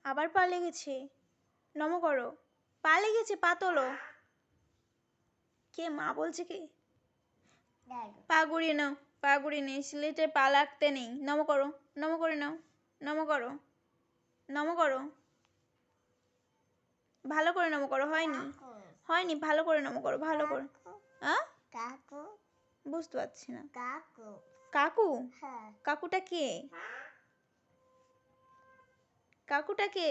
আবার পা লেগেছে, নম করো। পা লেগেছে, পা তোলো। কে মা বলছে কি? পা গুড়িয়ে নাও, পা গুড়িয়ে নেই, স্লেটে পা লাগতে নেই। নম করো, নম করে নাও, নম করো, নম করো। ভালো করে নম করো। হয়নি, হয়নি, ভালো করে নম করো, ভালো করে। হ্যাঁ, বুঝতে পারছি না। কাকু? কাকুটা কে? কাকুটা কে?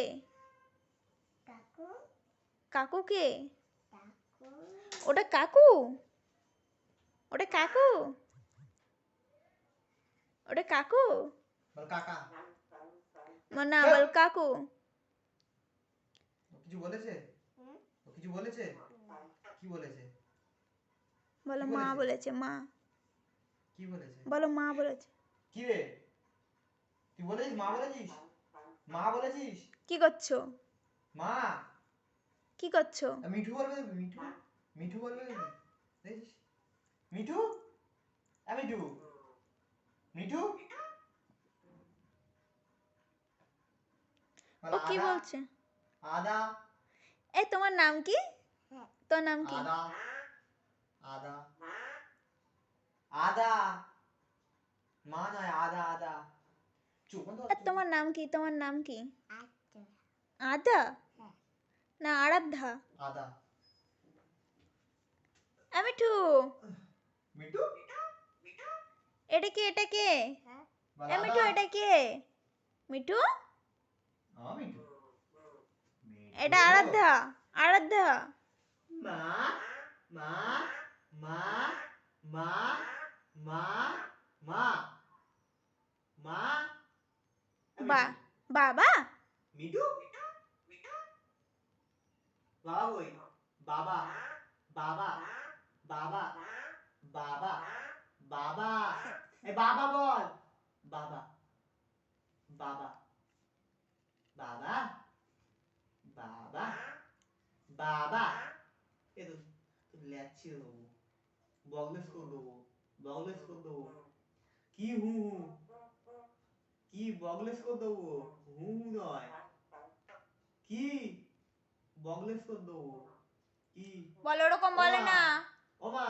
কাকু কে? ওটা কাকু? ওটা কাকু? ওটা কাকু? বল কাকা। না, বল কাকু। ও কিছু বলেছে? ও কিছু বলেছে? কি বলেছে? বলো মা বলেছে, মা। কি বলেছে? বলো মা বলেছে। কি রে, তুই বলেছিস মা বলেছিস? মা বলেছিস? কি করছো? মা। কি করছো? মিঠু বলবে, মিঠু। মিঠু বলবে, দেখছিস? মিঠু, মিঠু, মিঠু। ও কি বলছে? আদা। এই তোমার নাম কি? তোর নাম কি? আদা, আদা, আদা। মা নয়, আদা, আদা। চুপ বন্ধ কর। তোমার নাম কি? তোমার নাম কি? আদা না আরাধ্যা? আদা। মিঠু, মিঠু। এটা কে? এটা কে? মিঠু, এটা কে? মিঠু, মিঠু। এটা আরাধ্যা। আরাধ্যা। মা, মা, মা, মা, মা, মা, মা। বা বাবা? মিঠু। বাবা কই? বাবা, বাবা, বাবা, বাবা, বাবা। এই বাবা বল। বাবা, বাবা, বাবা, বাবা, বাবা। এ তো লেচ্ছি দেবো, বগলেস করে দেবো, বগলেস করে দেবো। কি হু হু? কি বগলেস করে দেবো? হু হু নয়। কি বগলেস করে দেবো? কি? বলো, ওরকম ও বলে মা, না। ও মা।